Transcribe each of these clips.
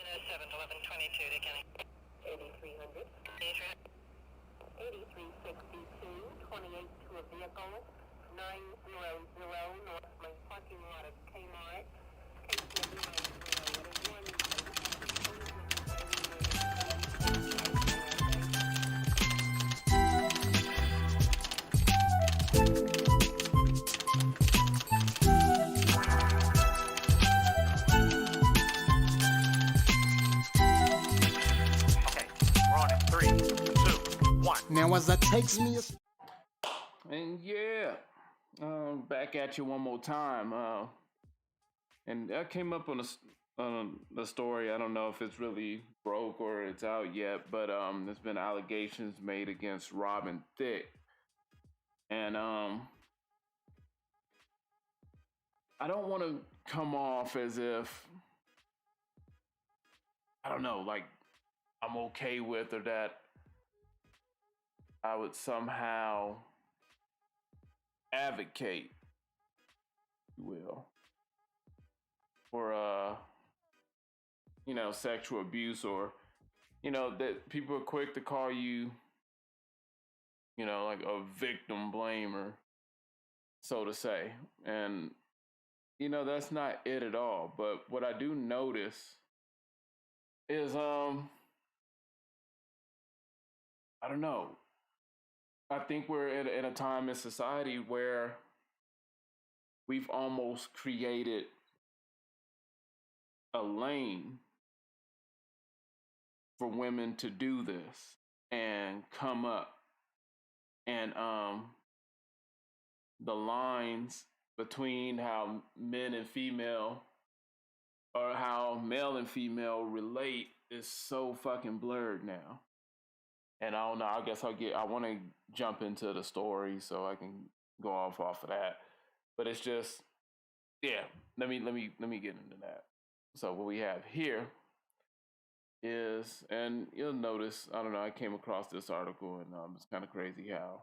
7-11-22 to Kenny. 8300. 8362, 28 to a vehicle, 900 north my parking lot of Kmart. Now as that takes me and yeah, back at you one more time. And I came up on a story. I don't know if it's really broke or it's out yet, but there's been allegations made against Robin Thicke, and I don't want to come off as if I don't know, like I'm okay with or that I would somehow advocate, if you will, for sexual abuse, or that people are quick to call you like a victim blamer, so to say. And that's not it at all. But what I do notice is I don't know, I think we're in a time in society where we've almost created a lane for women to do this and come up, and the lines between how men and female, or how male and female relate, is so fucking blurred now. And I don't know, I guess I want to jump into the story so I can go off of that. But it's just, yeah, let me get into that. So what we have here is, and you'll notice, I don't know, I came across this article, and it's kind of crazy how,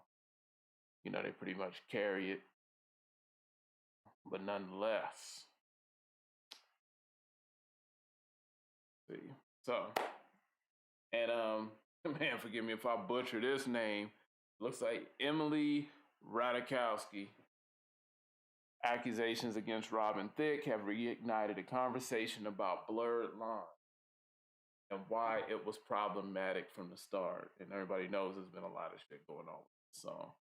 they pretty much carry it. But nonetheless, see. So, and man, forgive me if I butcher this name. Looks like Emily Ratajkowski. Accusations against Robin Thicke have reignited a conversation about blurred lines and why it was problematic from the start. And everybody knows there's been a lot of shit going on with the song.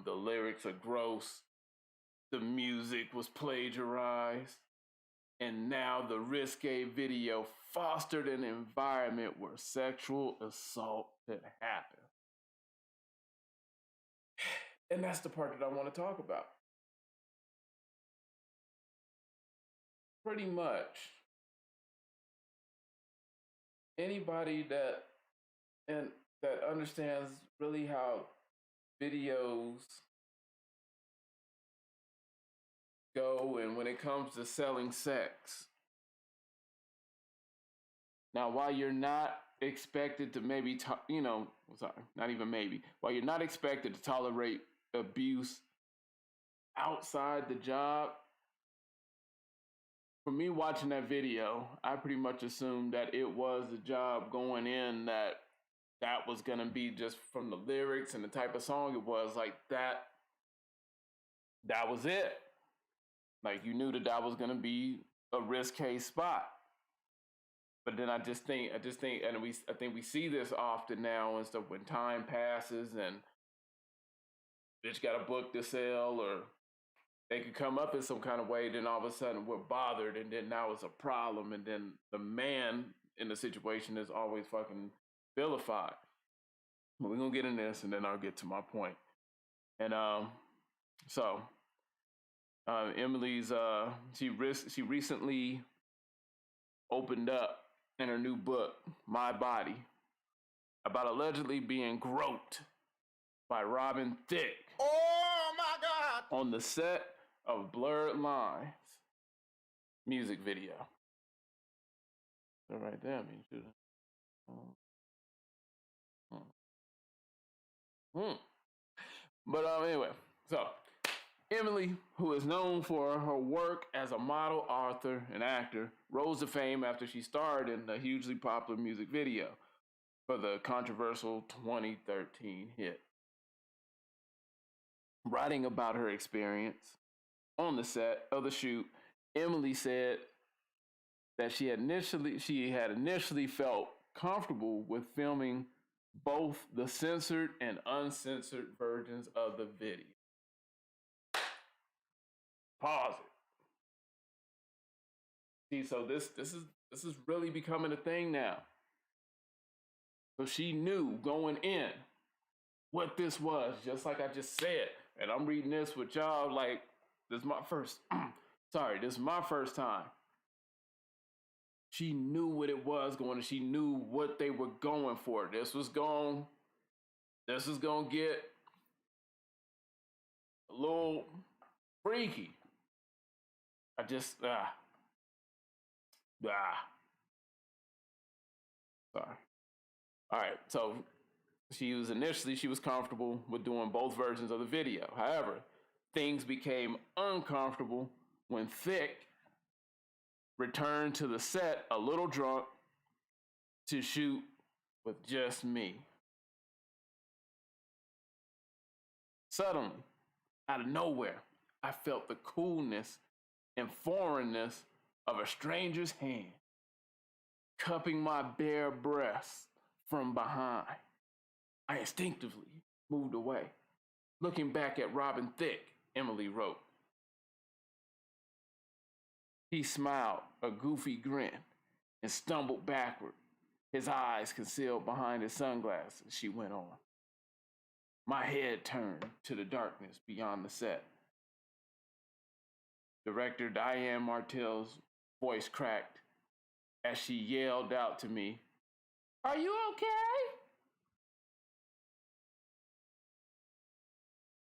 The lyrics are gross. The music was plagiarized. And now the risque video fostered an environment where sexual assault could happen. And that's the part that I want to talk about. Pretty much anybody that understands really how videos go, and when it comes to selling sex. Now, while you're not expected to while you're not expected to tolerate abuse outside the job, for me watching that video, I pretty much assumed that it was the job going in, that was going to be, just from the lyrics and the type of song it was, like that was it. Like, you knew that was going to be a risque spot. But then I think, and I think we see this often now and stuff, when time passes and bitch got a book to sell, or they could come up in some kind of way, then all of a sudden we're bothered, and then now it's a problem, and then the man in the situation is always fucking vilified. But we're gonna get in this, and then I'll get to my point. And Emily's she recently opened up in her new book, My Body, about allegedly being groped by Robin Thicke. Oh my God! On the set of Blurred Lines music video. So right there, I mean, shoot. But anyway, so Emily, who is known for her work as a model, author, and actor, rose to fame after she starred in a hugely popular music video for the controversial 2013 hit. Writing about her experience on the set of the shoot, Emily said that she had initially felt comfortable with filming both the censored and uncensored versions of the video. Pause it. See, so this is really becoming a thing now. So she knew going in what this was, just like I just said. And I'm reading this with y'all like this is my first this is my first time. She knew what it was going, and she knew what they were going for. This was going to get a little freaky. I just sorry. All right, so she was comfortable with doing both versions of the video. However, things became uncomfortable when Thicke returned to the set a little drunk to shoot with just me. Suddenly, out of nowhere, I felt the coolness and foreignness of a stranger's hand cupping my bare breast from behind. I instinctively moved away, looking back at Robin Thicke, Emily wrote. He smiled a goofy grin and stumbled backward, his eyes concealed behind his sunglasses. She went on. My head turned to the darkness beyond the set. Director Diane Martell's voice cracked as she yelled out to me, "Are you okay?"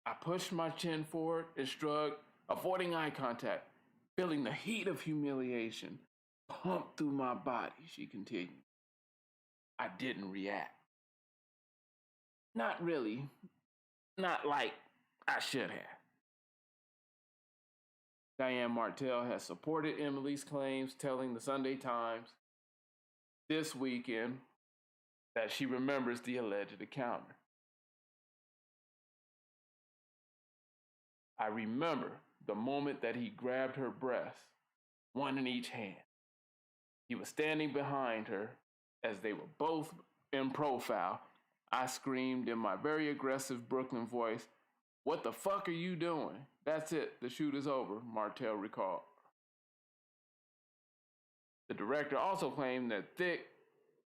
I pushed my chin forward and shrugged, avoiding eye contact, feeling the heat of humiliation pump through my body, she continued. I didn't react. Not really. Not like I should have. Diane Martell has supported Emily's claims, telling the Sunday Times this weekend that she remembers the alleged encounter. I remember the moment that he grabbed her breast, one in each hand. He was standing behind her as they were both in profile. I screamed in my very aggressive Brooklyn voice, "What the fuck are you doing? That's it, the shoot is over," Martell recalled. The director also claimed that Thicke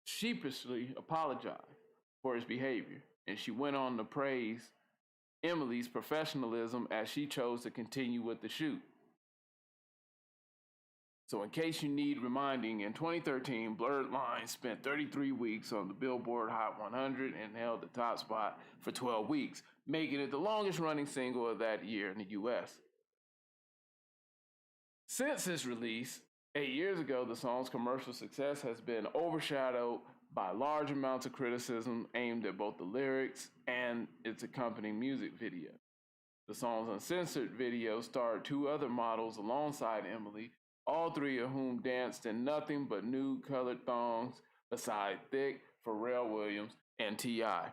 sheepishly apologized for his behavior, and she went on to praise Emily's professionalism as she chose to continue with the shoot. So in case you need reminding, in 2013, Blurred Lines spent 33 weeks on the Billboard Hot 100 and held the top spot for 12 weeks, making it the longest running single of that year in the US. Since its release, 8 years ago, the song's commercial success has been overshadowed by large amounts of criticism aimed at both the lyrics and its accompanying music video. The song's uncensored video starred 2 other models alongside Emily, all 3 of whom danced in nothing but nude colored thongs beside Thicke, Pharrell Williams, and T.I.,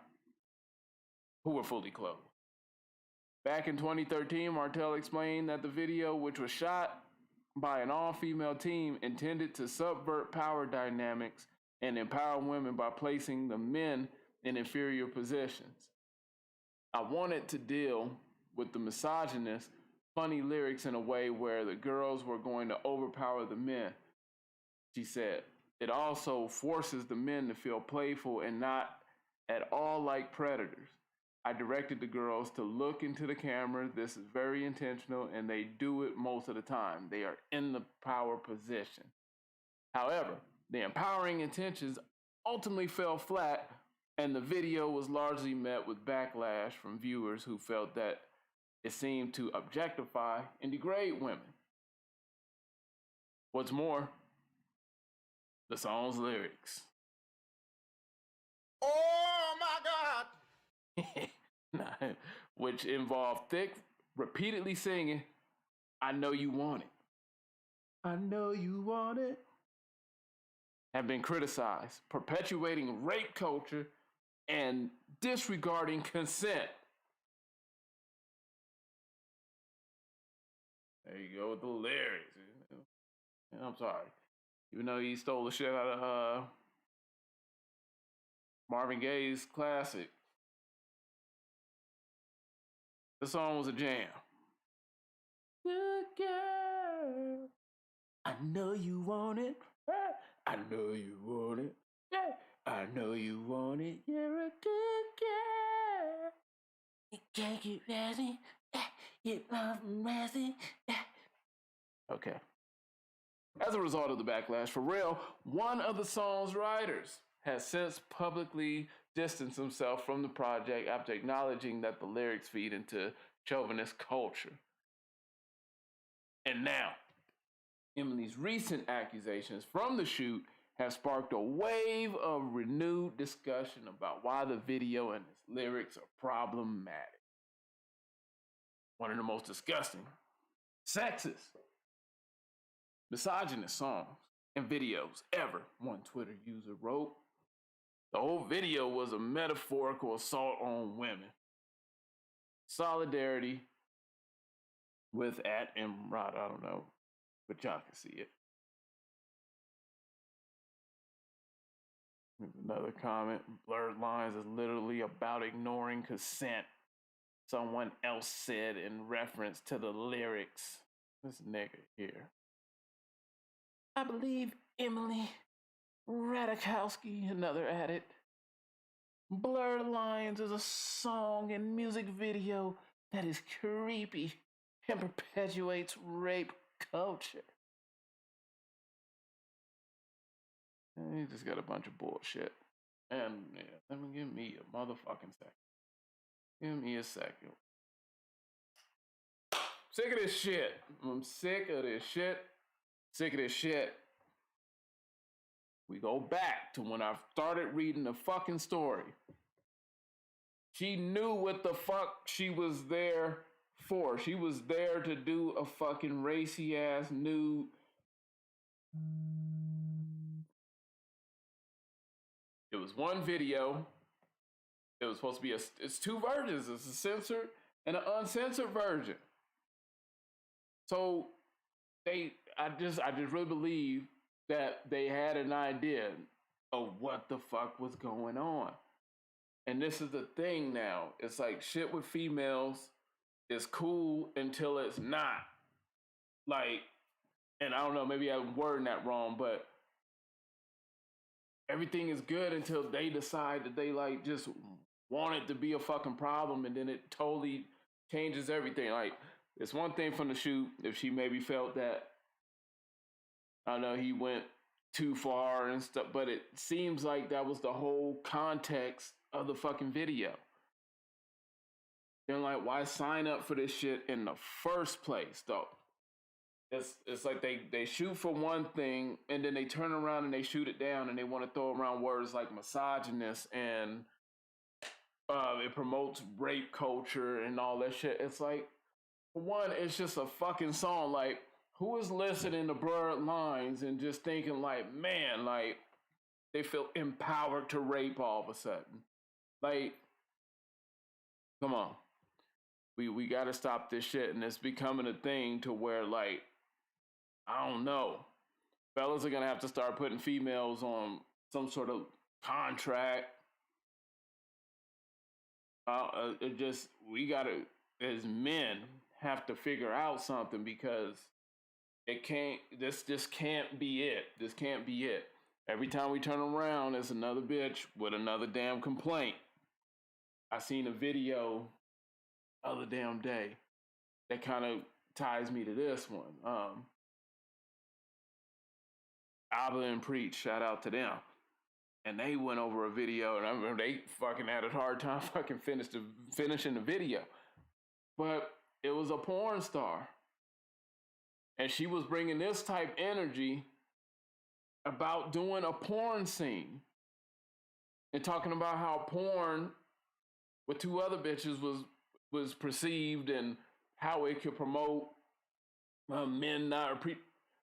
who were fully clothed. Back in 2013, Martell explained that the video, which was shot by an all-female team, intended to subvert power dynamics and empower women by placing the men in inferior positions. I wanted to deal with the misogynist, funny lyrics in a way where the girls were going to overpower the men, she said. It also forces the men to feel playful and not at all like predators. I directed the girls to look into the camera. This is very intentional, and they do it most of the time. They are in the power position. However, the empowering intentions ultimately fell flat, and the video was largely met with backlash from viewers who felt that it seemed to objectify and degrade women. What's more, the song's lyrics. Oh my God! Which involved Thicke repeatedly singing, I know you want it. I know you want it, have been criticized, perpetuating rape culture and disregarding consent. There you go with the lyrics. I'm sorry. Even though he stole the shit out of Marvin Gaye's classic, the song was a jam. Good girl, I know you want it. I know you want it. I know you want it. You're a good girl. You can't get ready. You love messy. Okay. As a result of the backlash, Pharrell, one of the song's writers, has since publicly distanced himself from the project after acknowledging that the lyrics feed into chauvinist culture. And now, Emily's recent accusations from the shoot have sparked a wave of renewed discussion about why the video and its lyrics are problematic. One of the most disgusting, sexist, misogynist songs and videos ever, one Twitter user wrote. The whole video was a metaphorical assault on women. Solidarity with @Imrod, I don't know, but y'all can see it. Another comment, blurred lines is literally about ignoring consent. Someone else said in reference to the lyrics. This nigga here. I believe Emily Ratajkowski, another added. Blurred Lines is a song and music video that is creepy and perpetuates rape culture. And he just got a bunch of bullshit. And yeah, let me give me a motherfucking second. Give me a second. Sick of this shit. I'm sick of this shit. Sick of this shit. We go back to when I started reading the fucking story. She knew what the fuck she was there for. She was there to do a fucking racy ass nude. It was one video. It was supposed to be it's two versions. It's a censored and an uncensored version. So I just really believe that they had an idea of what the fuck was going on. And this is the thing now. It's like shit with females is cool until it's not. Like, and I don't know, maybe I'm wording that wrong, but everything is good until they decide that they like just want it to be a fucking problem, and then it totally changes everything. Like, it's one thing from the shoot if she maybe felt that, I don't know, he went too far and stuff, but it seems like that was the whole context of the fucking video. Then like, why sign up for this shit in the first place though? It's like they shoot for one thing and then they turn around and they shoot it down and they want to throw around words like misogynist and it promotes rape culture and all that shit. It's like, for one, it's just a fucking song. Like, who is listening to Blurred Lines and just thinking like, man, like they feel empowered to rape all of a sudden? Like, come on. We got to stop this shit. And it's becoming a thing to where, like, I don't know. Fellas are going to have to start putting females on some sort of contract. We got to, as men, have to figure out something, because this can't be it. This can't be it. Every time we turn around, there's another bitch with another damn complaint. I seen a video other damn day that kind of ties me to this one. Abba and Preach, shout out to them. And they went over a video, and I remember they fucking had a hard time fucking finishing the video. But it was a porn star. And she was bringing this type energy about doing a porn scene. And talking about how porn with two other bitches was perceived, and how it could promote men not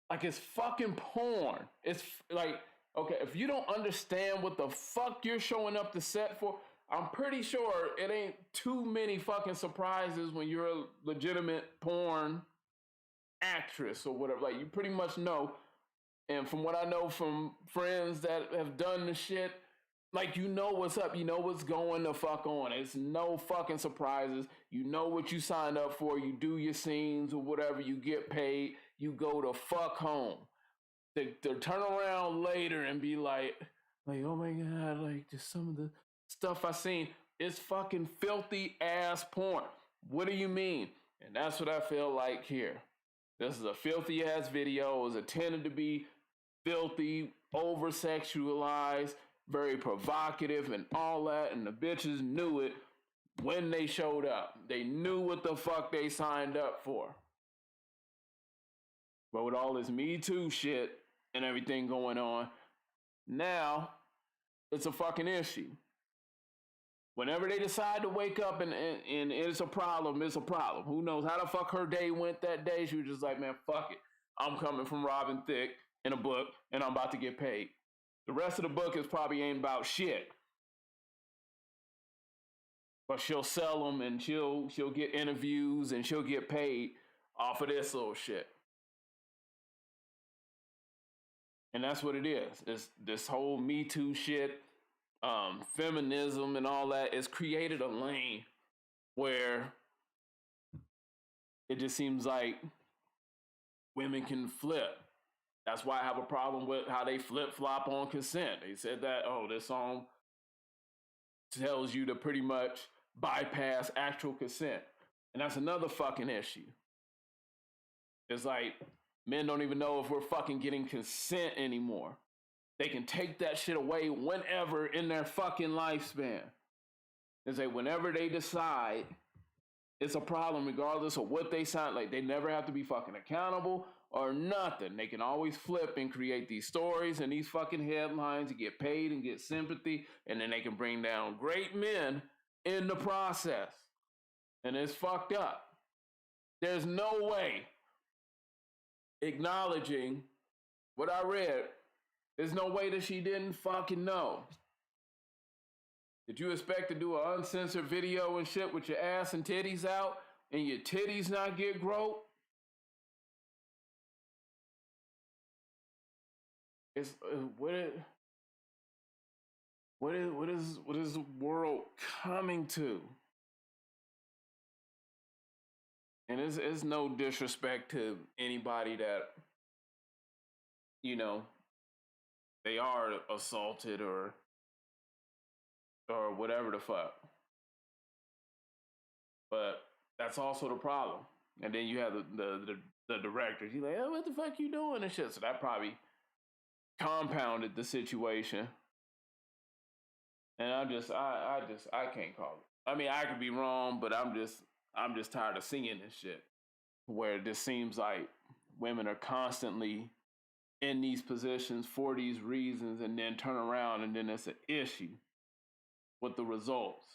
like it's fucking porn. It's like, okay, if you don't understand what the fuck you're showing up to set for, I'm pretty sure it ain't too many fucking surprises when you're a legitimate porn actress or whatever. Like, you pretty much know. And from what I know from friends that have done the shit, like, you know what's up. You know what's going the fuck on. It's no fucking surprises. You know what you signed up for. You do your scenes or whatever. You get paid. You go to fuck home. They turn around later and be like, oh my God, like, just some of the stuff I seen. It's fucking filthy ass porn. What do you mean? And that's what I feel like here. This is a filthy ass video. It was intended to be filthy, over sexualized, very provocative and all that. And the bitches knew it when they showed up. They knew what the fuck they signed up for. But with all this Me Too shit and everything going on, now it's a fucking issue. Whenever they decide to wake up and it's a problem, it's a problem. Who knows how the fuck her day went that day? She was just like, man, fuck it. I'm coming from robbing Thicke in a book and I'm about to get paid. The rest of the book is probably ain't about shit. But she'll sell them and she'll get interviews and she'll get paid off of this little shit. And that's what it is. It's this whole Me Too shit, feminism and all that. It's created a lane where it just seems like women can flip. That's why I have a problem with how they flip-flop on consent. They said that, oh, this song tells you to pretty much bypass actual consent. And that's another fucking issue. It's like, men don't even know if we're fucking getting consent anymore. They can take that shit away whenever in their fucking lifespan. It's like, whenever they decide, it's a problem regardless of what they sign. Like, they never have to be fucking accountable or nothing. They can always flip and create these stories and these fucking headlines to get paid and get sympathy. And then they can bring down great men in the process. And it's fucked up. There's no way acknowledging what I read. There's no way that she didn't fucking know. Did you expect to do an uncensored video and shit with your ass and titties out and your titties not get groped? It's what is the world coming to? And it's no disrespect to anybody that, you know, they are assaulted or whatever the fuck. But that's also the problem. And then you have the director. He's like, oh, what the fuck you doing and shit? So that probably compounded the situation. And I can't call it. I mean, I could be wrong, but I'm just tired of seeing this shit where it just seems like women are constantly in these positions for these reasons and then turn around and then it's an issue with the results.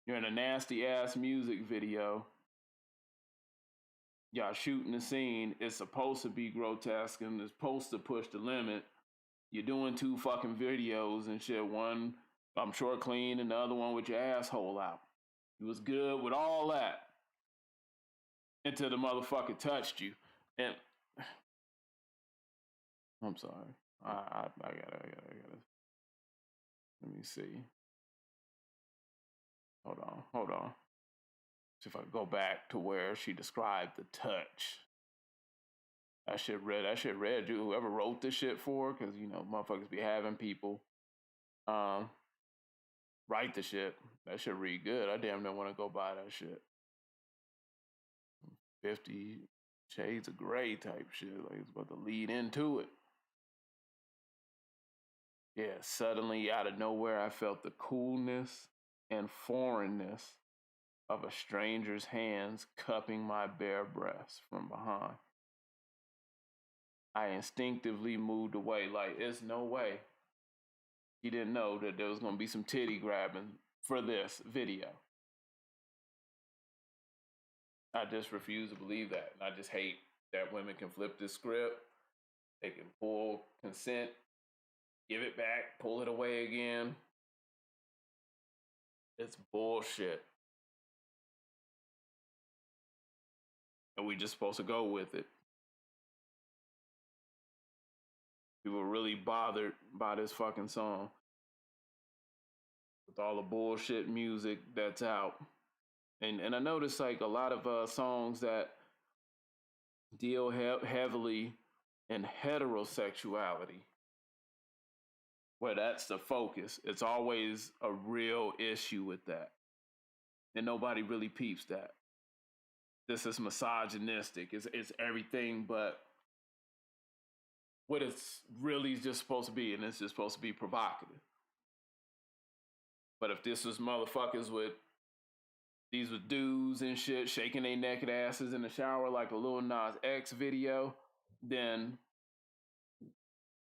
You're in a nasty ass music video. Y'all shooting the scene. It's supposed to be grotesque and it's supposed to push the limit. You're doing 2 fucking videos and shit. One, I'm sure, clean, and the other one with your asshole out. It was good with all that until the motherfucker touched you. And I'm sorry. I gotta. Let me see. Hold on. See if I can go back to where she described the touch. That shit read. You whoever wrote this shit for, because you know motherfuckers be having people write the shit. That shit read good. I damn near want to go buy that shit. 50 Shades of Grey type shit. Like it's about to lead into it. Yeah, suddenly out of nowhere, I felt the coolness and foreignness of a stranger's hands cupping my bare breasts from behind. I instinctively moved away, like, there's no way he didn't know that there was going to be some titty grabbing for this video. I just refuse to believe that. And I just hate that women can flip this script. They can pull consent, give it back, pull it away again. It's bullshit. And we just supposed to go with it. People were really bothered by this fucking song. With all the bullshit music that's out. And I noticed like a lot of songs that deal heavily in heterosexuality, where that's the focus. It's always a real issue with that. And nobody really peeps that. This is misogynistic. It's everything but what it's really just supposed to be, and it's just supposed to be provocative. But if this was motherfuckers with, these was dudes and shit shaking their naked asses in the shower like a Lil Nas X video, then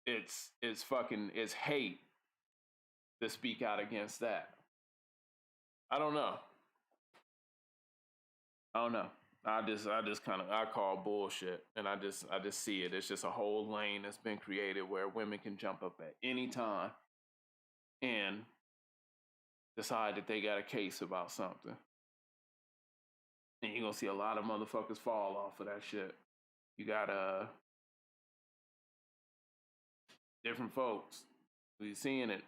it's hate to speak out against that. I don't know. I call bullshit, and I just see it. It's just a whole lane that's been created where women can jump up at any time and decide that they got a case about something. And you're gonna see a lot of motherfuckers fall off of that shit. You got different folks. We're seeing it.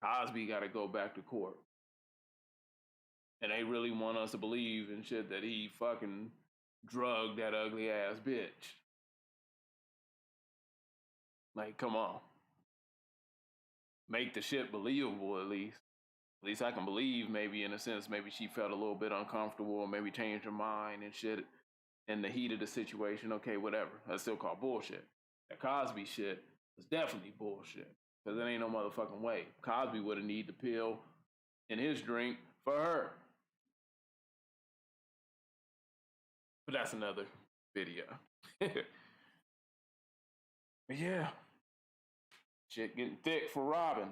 Cosby got to go back to court. And they really want us to believe and shit that he fucking drugged that ugly ass bitch. Like, come on. Make the shit believable at least. At least I can believe, maybe in a sense, maybe she felt a little bit uncomfortable or maybe changed her mind and shit in the heat of the situation. Okay, whatever. That's still called bullshit. That Cosby shit was definitely bullshit. Because there ain't no motherfucking way. Cosby would have needed the pill in his drink for her. But that's another video. But yeah. Shit getting thick for Robin.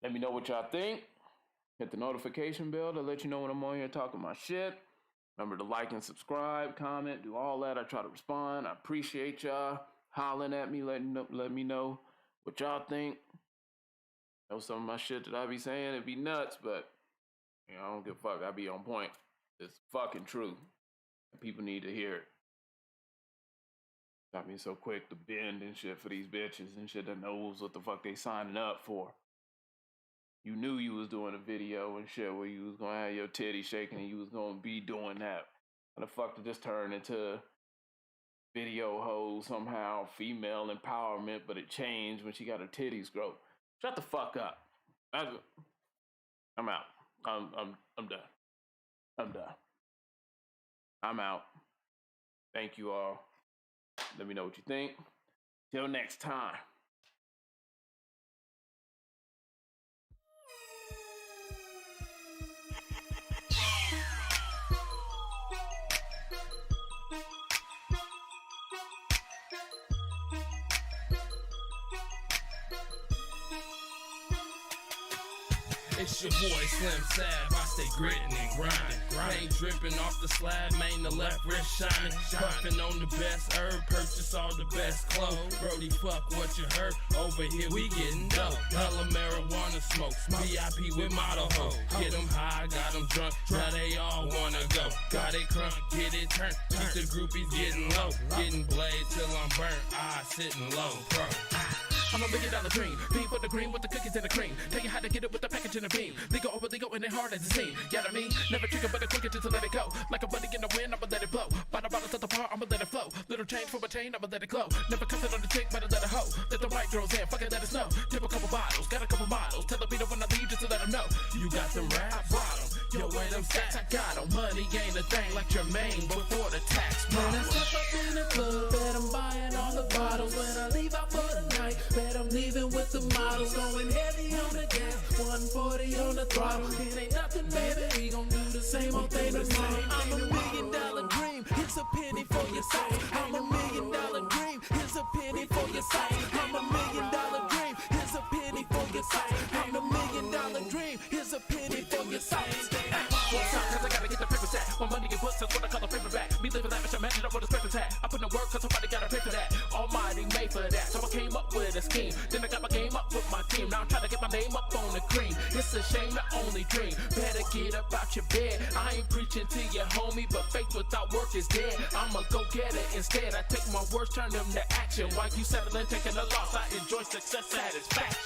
Let me know what y'all think. Hit the notification bell to let you know when I'm on here talking my shit. Remember to like and subscribe, comment, do all that. I try to respond. I appreciate y'all hollering at me, let me know what y'all think. Know some of my shit that I be saying, it be nuts, but you know, I don't give a fuck. I be on point. It's fucking true. And people need to hear it. Got me so quick to bend and shit for these bitches and shit that knows what the fuck they signing up for. You knew you was doing a video and shit where you was gonna have your titty shaking and you was gonna be doing that. How the fuck did this turn into video hoe somehow, female empowerment, but it changed when she got her titties grow? Shut the fuck up. I'm out. I'm done. I'm done. I'm out. Thank you all. Let me know what you think. Till next time. It's your boy Slim Sab, I stay grittin' and grindin'. Paint drippin' off the slab, main the left wrist shining. Puffin' on the best herb, purchase all the best clothes. Brody, fuck what you heard, over here we gettin' dope. Hella marijuana smoke, VIP with model hoe. Get them high, got them drunk, now they all wanna go. Got it crunk, get it turned, keep the groupies getting low. Getting blade till I'm burnt, sitting low, bro. I'm $1 million dream. Bean for the green with the cookies and the cream. Tell you how to get it with the package and the beam. They go over, they go, and they hard as a seam. You know what I mean? Never trigger, but I quick it just to let it go. Like a buddy in the wind, I'ma let it blow. Bottle bottles at the bar, I'ma let it flow. Little change from a chain, I'ma let it glow. Never cuss it on the chick, better let it hoe. Let the right girls in, fuck it, let it snow. Tip a couple bottles, got a couple models. Tell the beat when I leave just to let them know. You got them raps, bottom. Yo, where them stats, I got them. Money ain't a thing like your main before the tax. When I step up in the club, bet I'm buying all the bottles. When I leave out for the night, bet I'm leaving with the models. Going heavy on the gas, 140 on the throttle. It ain't nothing, baby, we gon' do the same old thing tomorrow. I'm $1 million dream, here's a penny for your sight. I'm $1 million dream, here's a penny for your sight. I'm $1 million dream, here's a penny for your sight. I'm $1 million dream, here's a penny for your sight. Cause I gotta get the paper set. My money get booked, that's what I call a paperback. match it up with a special tag. I put in work cause somebody gotta pay for that. Almighty made for that. So I came up with a scheme. Then I got my game up with my team. Now I'm trying to get my name up on the cream. It's a shame the only dream. Better get up out your bed. I ain't preaching to your homie, but faith without work is dead. I'ma go get it instead. I take my words, turn them to action. While you settling, taking a loss, I enjoy success satisfaction.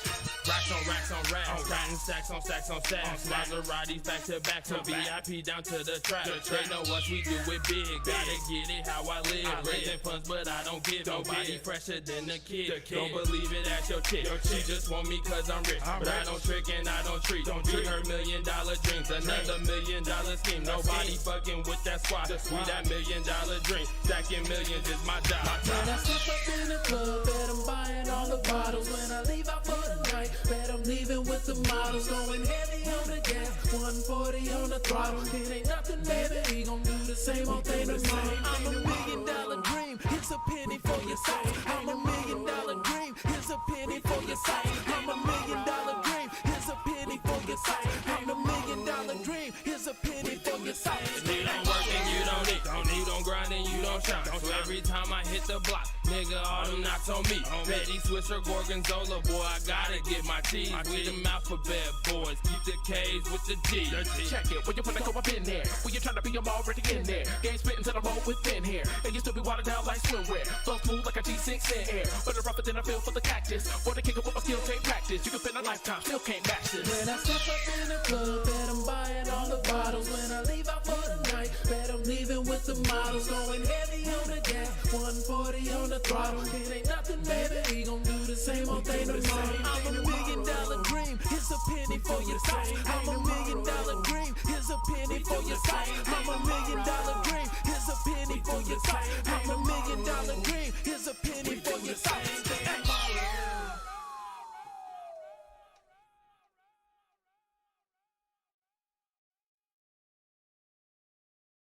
Racks on racks on racks, riding stacks on stacks on stacks. Maseratis back to back, from VIP down to the track. They know us, we do it big. Gotta get it how I live. Raising funds, but I don't give. Nobody fresher than the kid. Don't believe it, ask your chick. She just want me cause I'm rich. But I don't trick and I don't treat. We her $1 million dreams, another $1 million scheme. Nobody fucking with that squad. We that $1 million dream. Stacking millions is my job. When I step up in the club, bet I'm buying all the bottles. When I leave out for the night, bet I'm leaving with the models. Going heavy on the gas, 140 on the throttle. It ain't nothing, baby, we gon' do the same old thing tomorrow. I'm $1 million dream, here's a penny for your sight. I'm $1 million dream, here's a penny for your sight. I'm $1 million dream, here's a penny for your sight. I'm $1 million dream, here's a penny for your sight. You don't work and you don't eat. You don't grind and you don't shine. So every time I hit the block, nigga, all them knocks on me. Petty Swisher, Gorgonzola, boy, I gotta get my cheese. We them alphabet boys, keep the K's with the G. Check it, when you wanna go up in there. When you tryna be, I'm already in there. Game spittin' till I'm all within here. And you still be watered down like swimwear. Flow smooth like a G6 in air. But the rougher than I feel for the cactus. For the kick of what my skill take practice. You can spend a lifetime, still can't match this. When I step up in the club, bet I'm buying all the bottles. When I leave out for the night, bet I'm leaving with the models. Going heavy on the gas, 140 on the throttle. It ain't nothing, baby, we gon' do the same old thing tomorrow. I'm $1 million dream, here's a penny for your sight. I'm $1 million dream, here's a penny for your sight. I'm $1 million dream, here's a penny for your sight. I'm $1 million dream, here's a penny for your sight.